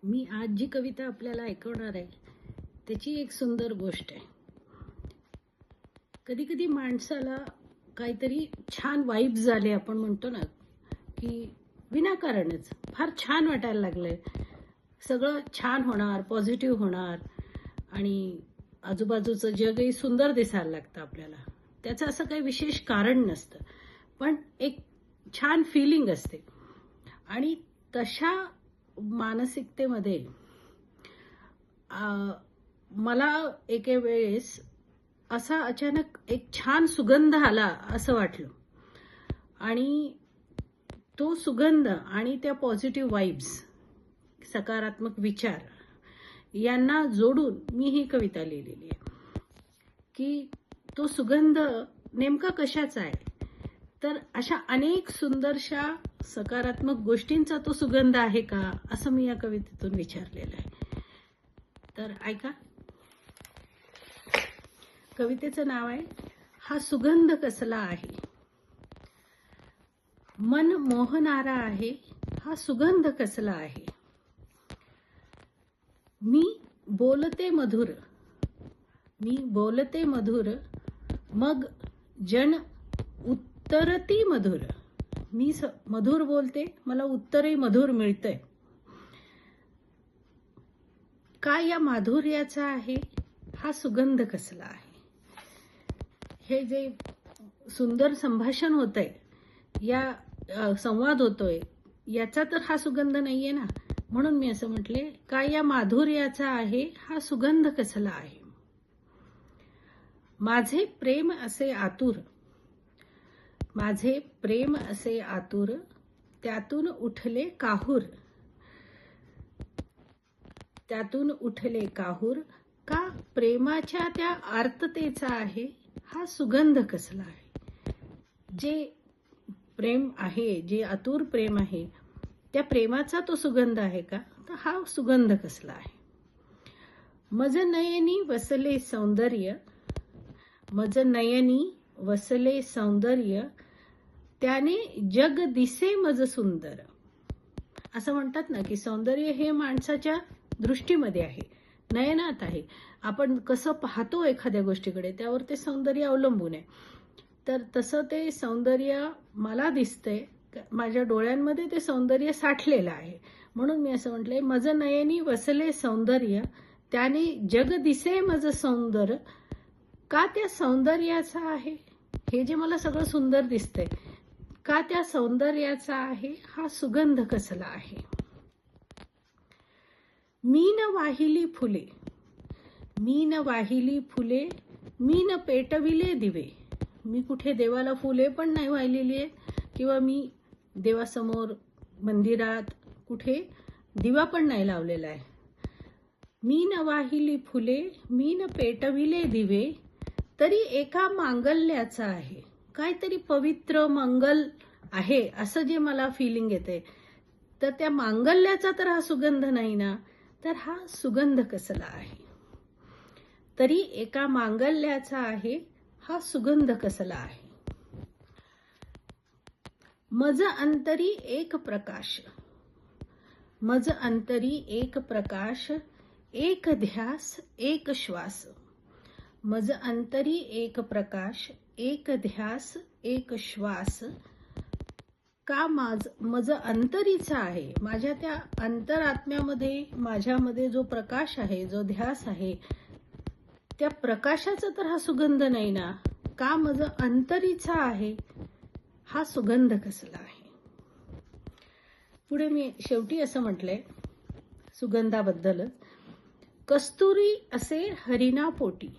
मी आज जी कविता आपल्याला ऐकवणार आहे त्याची एक सुंदर गोष्ट आहे. कधी कधी माणसाला काहीतरी छान वाईब्स झाले, आपण म्हणतो ना की विनाकारणच फार छान वाटायला लागलंय, सगळं छान होणार, पॉझिटिव्ह होणार आणि आजूबाजूचं जगही सुंदर दिसायला लागतं आपल्याला. त्याचं असं काही विशेष कारण नसतं, पण एक छान फिलिंग असते. आणि तशा मानसिकतेमध्ये मला एके वेळेस असा अचानक एक छान सुगंध आला असं वाटलं. आणि तो सुगंध आणि त्या पॉझिटिव्ह वाइब्स, सकारात्मक विचार यांना जोडून मी ही कविता लिहिलेली आहे. की तो सुगंध नेमका कशाचा आहे, तर अशा अनेक सुंदरशा सकारात्मक गोष्टींचा तो सुगंध आहे का, असं मी या कवितेतून विचारलेलं आहे. तर ऐका. कवितेचं नाव आहे हा सुगंध कसला आहे. मन मोहणारा आहे हा सुगंध कसला आहे. मी बोलते मधुर, मी बोलते मधुर, मग जन उत्तरती मधुर. मी मधुर बोलते, मला उत्तरही मधुर मिळतंय. काय या माधुर्याचा आहे हा सुगंध कसला आहे. हे जे सुंदर संभाषण होतंय, या संवाद होतोय, याचा तर हा सुगंध नाहीये ना. म्हणून मी असं म्हटले, काय या माधुर्याचा आहे हा सुगंध कसला आहे. माझे प्रेम असे आतुर, माझे प्रेम असे आतुर, त्यातून उठले काहूर, त्यातून उठले काहूर. का प्रेमाच्या त्या आर्ततेचा आहे हा सुगंध कसला आहे. जे प्रेम आहे, जे आतुर प्रेम आहे, त्या प्रेमाचा तो सुगंध आहे का, तर हा सुगंध कसला आहे. मज नयनी वसले सौंदर्य, मज नयनी वसले सौंदर्य, त्याने जग दिसे मज सुंदर. असं म्हणतात ना की सौंदर्य हे माणसाच्या दृष्टीमध्ये आहे, नयनात आहे. आपण कसं पाहतो एखाद्या गोष्टीकडे त्यावर ते सौंदर्य अवलंबून आहे. तर तसं ते सौंदर्य मला दिसतंय, माझ्या डोळ्यांमध्ये ते सौंदर्य साठलेलं आहे. म्हणून मी असं म्हटलंय, मज नयनी वसले सौंदर्य, त्याने जग दिसे मज सुंदर. का त्या सौंदर्याचा आहे, हे जे मला सगळं सुंदर दिसतंय, का त्या सौंदर्याचा आहे हा सुगंध कसला आहे. मीन वाहिली फुले, मीन वाहिली फुले, मीन पेटविले दिवे. मी कुठे देवाला फुले पण नाही वाहिलेली आहे, किंवा मी देवासमोर मंदिरात कुठे दिवा पण नाही लावलेला आहे. मीन वाहिली फुले, मीन पेटविले दिवे, तरी एका मांगल्याचा आहे. काहीतरी पवित्र मंगल आहे असं जे मला फिलिंग येते, तर त्या मांगल्याचा तर हा सुगंध नाही ना. तर हा सुगंध कसला आहे. तरी एका मांगल्याचा आहे हा सुगंध कसला आहे. मज अंतरी एक प्रकाश, मज अंतरी एक प्रकाश, एक ध्यास एक श्वास. मज अंतरी एक प्रकाश, एक ध्यास एक श्वास. का मज अंतरीचा आहे, माझ्या त्या अंतरात्म्यामध्ये, माझ्यामध्ये जो प्रकाश आहे, जो ध्यास आहे, त्या प्रकाशाचा तर हा सुगंध नाही ना. का मज अंतरीचा आहे हा सुगंध कसला आहे. पुढे मी शेवटी असं म्हटलंय सुगंधाबद्दल, कस्तुरी असे हरिणा पोटी.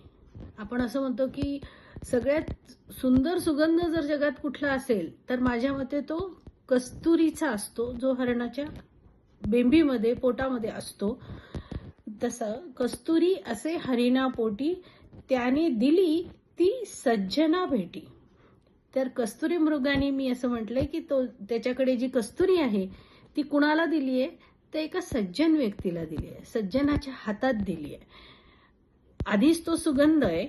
आपण असं म्हणतो की सगळ्यात सुंदर सुगंध जर जगात कुठला असेल तर माझ्या मते तो कस्तुरीचा असतो, जो हरणाच्या बेंबीमध्ये, पोटामध्ये असतो. तसं कस्तुरी असे हरिणा पोटी, त्याने दिली ती सज्जना भेटी. तर कस्तुरी मृगाने, मी असं म्हटलंय की तो त्याच्याकडे जी कस्तुरी आहे ती कुणाला दिली आहे, तर एका सज्जन व्यक्तीला दिली आहे, सज्जनाच्या हातात दिली आहे. आधीच तो सुगंध आहे,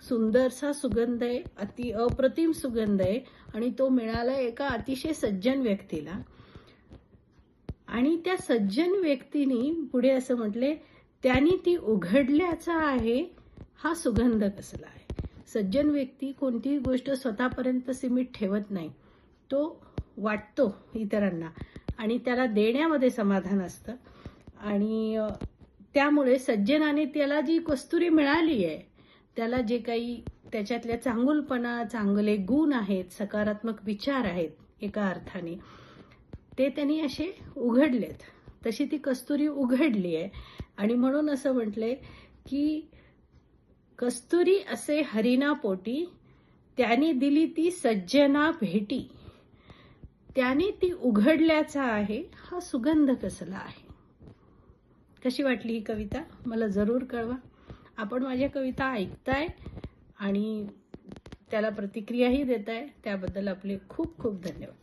सुंदरसा सुगंध आहे, अति अप्रतिम सुगंध आहे, आणि तो मिळाला एका अतिशय सज्जन व्यक्तीला. आणि त्या सज्जन व्यक्तीने पुढे असं म्हटले, त्यांनी ती उघडल्याचा आहे हा सुगंध कसला आहे. सज्जन व्यक्ती कोणतीही गोष्ट स्वतःपर्यंत सीमित ठेवत नाही, तो वाटतो इतरांना आणि त्याला देण्यामध्ये समाधान असतं. आणि त्यामुळे सज्जनाने त्याला जी कस्तुरी मिळाली आहे, त्याला जे काही त्याच्यातल्या चांगुलपणा, चांगले गुण आहेत, सकारात्मक विचार आहेत, एका अर्थाने ते त्यांनी असे उघडलेत. तशी ती कस्तुरी उघडली आहे. आणि म्हणून असं म्हटलंय की कस्तुरी असे हरिणा पोटी, त्याने दिली ती सज्जना भेटी, त्याने ती उघडल्याचा आहे हा सुगंध कसला आहे. कशी वाटली ही कविता मला जरूर कळवा. आपण माझ्या कविता ऐकताय आणि त्याला प्रतिक्रियाही देताय, त्याबद्दल आपले खूप खूप धन्यवाद.